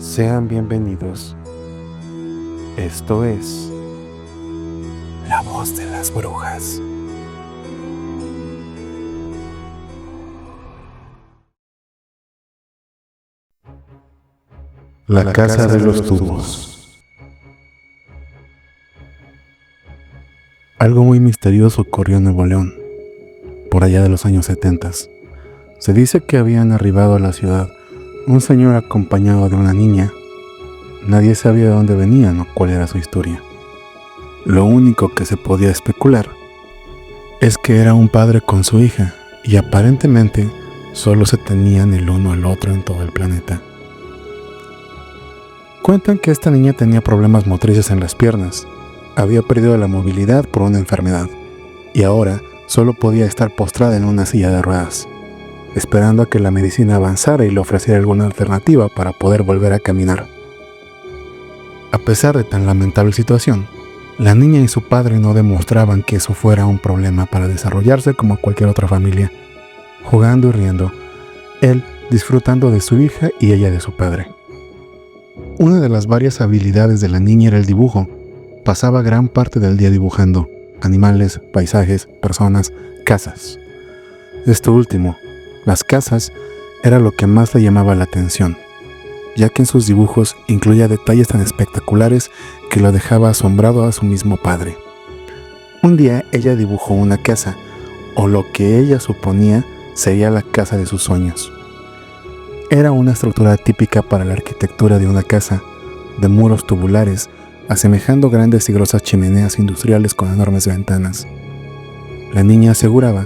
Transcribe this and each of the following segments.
Sean bienvenidos. Esto es La Voz de las Brujas. La Casa de los Tubos. Algo muy misterioso ocurrió en Nuevo León, por allá de los años 70. Se dice que habían arribado a la ciudad un señor acompañado de una niña. Nadie sabía de dónde venían o cuál era su historia. Lo único que se podía especular es que era un padre con su hija y aparentemente solo se tenían el uno al otro en todo el planeta. Cuentan que esta niña tenía problemas motrices en las piernas, había perdido la movilidad por una enfermedad y ahora solo podía estar postrada en una silla de ruedas, esperando a que la medicina avanzara y le ofreciera alguna alternativa para poder volver a caminar. A pesar de tan lamentable situación, la niña y su padre no demostraban que eso fuera un problema para desarrollarse como cualquier otra familia, jugando y riendo, él disfrutando de su hija y ella de su padre. Una de las varias habilidades de la niña era el dibujo. Pasaba gran parte del día dibujando animales, paisajes, personas, casas. Esto último, las casas, era lo que más le llamaba la atención, ya que en sus dibujos incluía detalles tan espectaculares que lo dejaba asombrado a su mismo padre. Un día ella dibujó una casa, o lo que ella suponía sería la casa de sus sueños. Era una estructura típica para la arquitectura de una casa, de muros tubulares, asemejando grandes y grosas chimeneas industriales con enormes ventanas. La niña aseguraba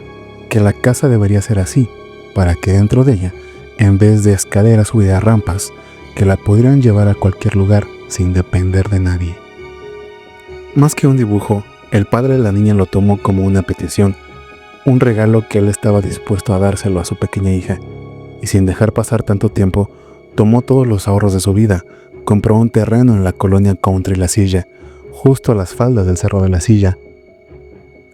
que la casa debería ser así, para que dentro de ella, en vez de escaleras hubiera rampas que la pudieran llevar a cualquier lugar sin depender de nadie. Más que un dibujo, el padre de la niña lo tomó como una petición, un regalo que él estaba dispuesto a dárselo a su pequeña hija, y sin dejar pasar tanto tiempo, tomó todos los ahorros de su vida, compró un terreno en la colonia Country La Silla, justo a las faldas del Cerro de la Silla.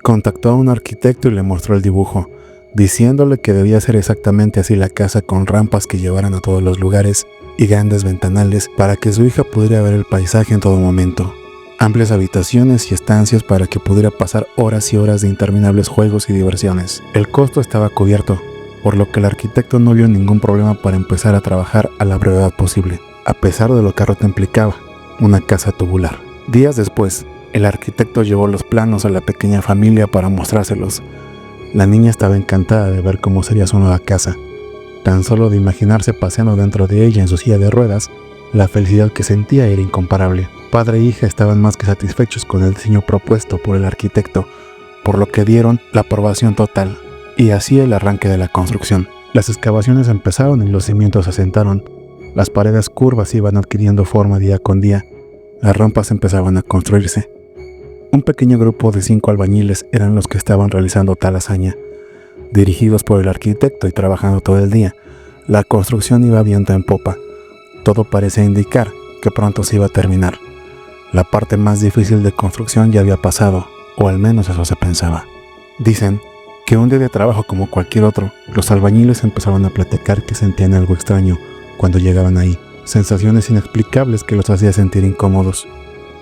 Contactó a un arquitecto y le mostró el dibujo, diciéndole que debía ser exactamente así la casa, con rampas que llevaran a todos los lugares y grandes ventanales para que su hija pudiera ver el paisaje en todo momento, amplias habitaciones y estancias para que pudiera pasar horas y horas de interminables juegos y diversiones. El costo estaba cubierto, por lo que el arquitecto no vio ningún problema para empezar a trabajar a la brevedad posible, a pesar de lo caro que implicaba una casa tubular. Días después, el arquitecto llevó los planos a la pequeña familia para mostrárselos. La niña estaba encantada de ver cómo sería su nueva casa. Tan solo de imaginarse paseando dentro de ella en su silla de ruedas, la felicidad que sentía era incomparable. Padre e hija estaban más que satisfechos con el diseño propuesto por el arquitecto, por lo que dieron la aprobación total, y así el arranque de la construcción. Las excavaciones empezaron y los cimientos se asentaron. Las paredes curvas iban adquiriendo forma día con día. Las rampas empezaban a construirse. Un pequeño grupo de 5 albañiles eran los que estaban realizando tal hazaña. Dirigidos por el arquitecto y trabajando todo el día, la construcción iba viento en popa. Todo parecía indicar que pronto se iba a terminar. La parte más difícil de construcción ya había pasado, o al menos eso se pensaba. Dicen que un día de trabajo como cualquier otro, los albañiles empezaron a platicar que sentían algo extraño cuando llegaban ahí, sensaciones inexplicables que los hacía sentir incómodos,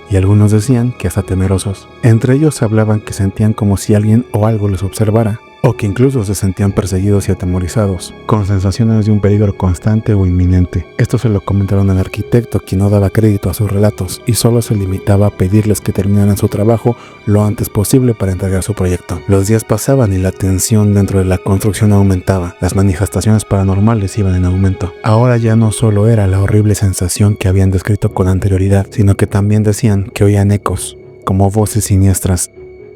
y algunos decían que hasta temerosos. Entre ellos hablaban que sentían como si alguien o algo les observara, o que incluso se sentían perseguidos y atemorizados, con sensaciones de un peligro constante o inminente. Esto se lo comentaron al arquitecto, quien no daba crédito a sus relatos y solo se limitaba a pedirles que terminaran su trabajo lo antes posible para entregar su proyecto. Los días pasaban y la tensión dentro de la construcción aumentaba. Las manifestaciones paranormales iban en aumento. Ahora ya no solo era la horrible sensación que habían descrito con anterioridad, sino que también decían que oían ecos, como voces siniestras,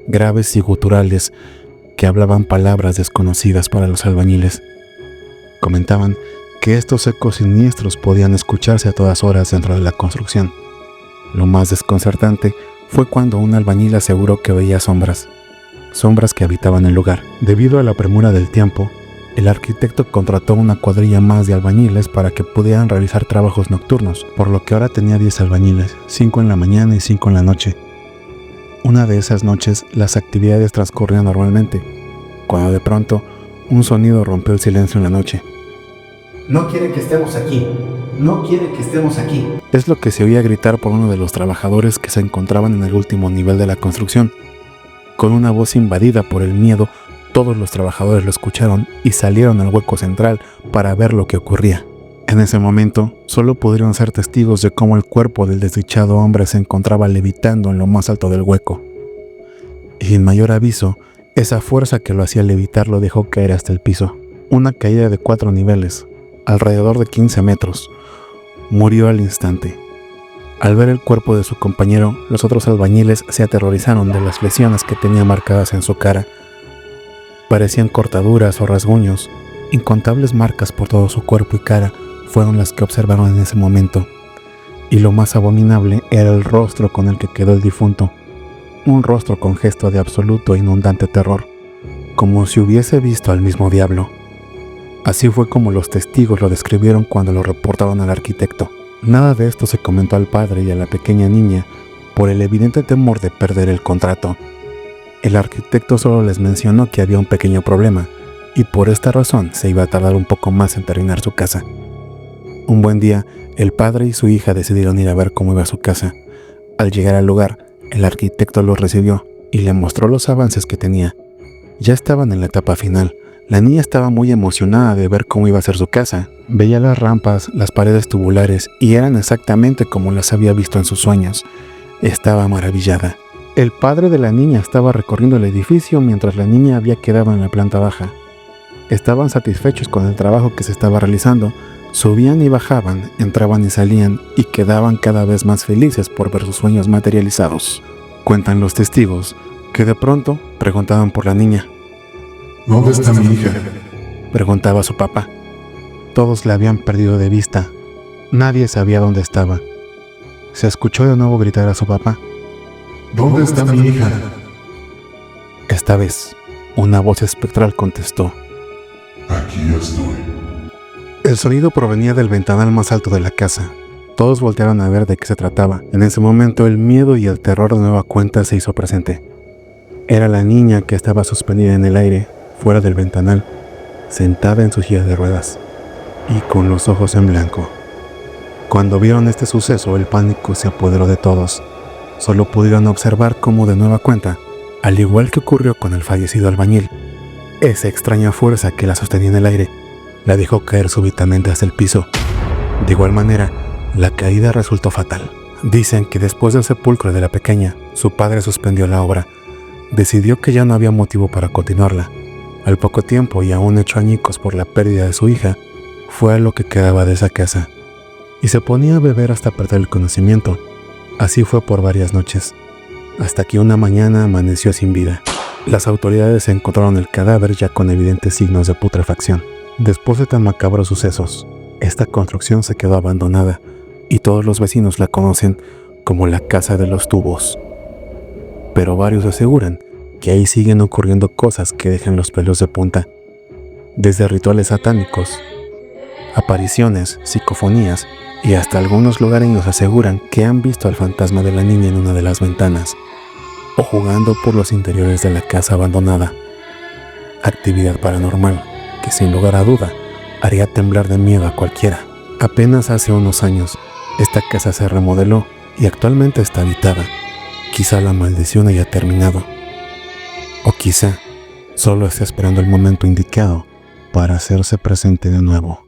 graves y guturales, que hablaban palabras desconocidas para los albañiles. Comentaban que estos ecos siniestros podían escucharse a todas horas dentro de la construcción. Lo más desconcertante fue cuando un albañil aseguró que veía sombras que habitaban el lugar. Debido a la premura del tiempo, el arquitecto contrató una cuadrilla más de albañiles para que pudieran realizar trabajos nocturnos, por lo que ahora tenía 10 albañiles, 5 en la mañana y 5 en la noche. Una de esas noches las actividades transcurrían normalmente, cuando de pronto un sonido rompió el silencio en la noche. No quiere que estemos aquí. No quiere que estemos aquí. Es lo que se oía gritar por uno de los trabajadores que se encontraban en el último nivel de la construcción. Con una voz invadida por el miedo, todos los trabajadores lo escucharon y salieron al hueco central para ver lo que ocurría. En ese momento, solo pudieron ser testigos de cómo el cuerpo del desdichado hombre se encontraba levitando en lo más alto del hueco. Y sin mayor aviso, esa fuerza que lo hacía levitar lo dejó caer hasta el piso. Una caída de 4 niveles, alrededor de 15 metros. Murió al instante. Al ver el cuerpo de su compañero, los otros albañiles se aterrorizaron de las lesiones que tenía marcadas en su cara. Parecían cortaduras o rasguños. Incontables marcas por todo su cuerpo y cara fueron las que observaron en ese momento. Y lo más abominable era el rostro con el que quedó el difunto. Un rostro con gesto de absoluto e inundante terror, como si hubiese visto al mismo diablo. Así fue como los testigos lo describieron cuando lo reportaron al arquitecto. Nada de esto se comentó al padre y a la pequeña niña por el evidente temor de perder el contrato. El arquitecto solo les mencionó que había un pequeño problema y por esta razón se iba a tardar un poco más en terminar su casa. Un buen día, el padre y su hija decidieron ir a ver cómo iba su casa. Al llegar al lugar, el arquitecto los recibió y le mostró los avances que tenía. Ya estaban en la etapa final. La niña estaba muy emocionada de ver cómo iba a ser su casa. Veía las rampas, las paredes tubulares y eran exactamente como las había visto en sus sueños. Estaba maravillada. El padre de la niña estaba recorriendo el edificio mientras la niña había quedado en la planta baja. Estaban satisfechos con el trabajo que se estaba realizando. Subían y bajaban, entraban y salían y quedaban cada vez más felices por ver sus sueños materializados. Cuentan los testigos que de pronto preguntaban por la niña. ¿Dónde está mi hija? Preguntaba su papá. Todos la habían perdido de vista. Nadie sabía dónde estaba. Se escuchó de nuevo gritar a su papá. ¿Dónde está mi hija? Esta vez, una voz espectral contestó. Aquí estoy. El sonido provenía del ventanal más alto de la casa. Todos voltearon a ver de qué se trataba. En ese momento, el miedo y el terror de nueva cuenta se hizo presente. Era la niña que estaba suspendida en el aire, fuera del ventanal, sentada en su silla de ruedas y con los ojos en blanco. Cuando vieron este suceso, el pánico se apoderó de todos. Solo pudieron observar cómo de nueva cuenta, al igual que ocurrió con el fallecido albañil, esa extraña fuerza que la sostenía en el aire la dejó caer súbitamente hasta el piso. De igual manera, la caída resultó fatal. Dicen que después del sepulcro de la pequeña, su padre suspendió la obra. Decidió que ya no había motivo para continuarla. Al poco tiempo, y aún hecho añicos por la pérdida de su hija, fue a lo que quedaba de esa casa, y se ponía a beber hasta perder el conocimiento. Así fue por varias noches, hasta que una mañana amaneció sin vida. Las autoridades encontraron el cadáver ya con evidentes signos de putrefacción. Después de tan macabros sucesos, esta construcción se quedó abandonada, y todos los vecinos la conocen como la Casa de los Tubos. Pero varios aseguran que ahí siguen ocurriendo cosas que dejan los pelos de punta, desde rituales satánicos, apariciones, psicofonías y hasta algunos lugareños aseguran que han visto al fantasma de la niña en una de las ventanas o jugando por los interiores de la casa abandonada. Actividad paranormal que sin lugar a duda haría temblar de miedo a cualquiera. Apenas hace unos años, esta casa se remodeló y actualmente está habitada. Quizá la maldición haya terminado. O quizá solo esté esperando el momento indicado para hacerse presente de nuevo.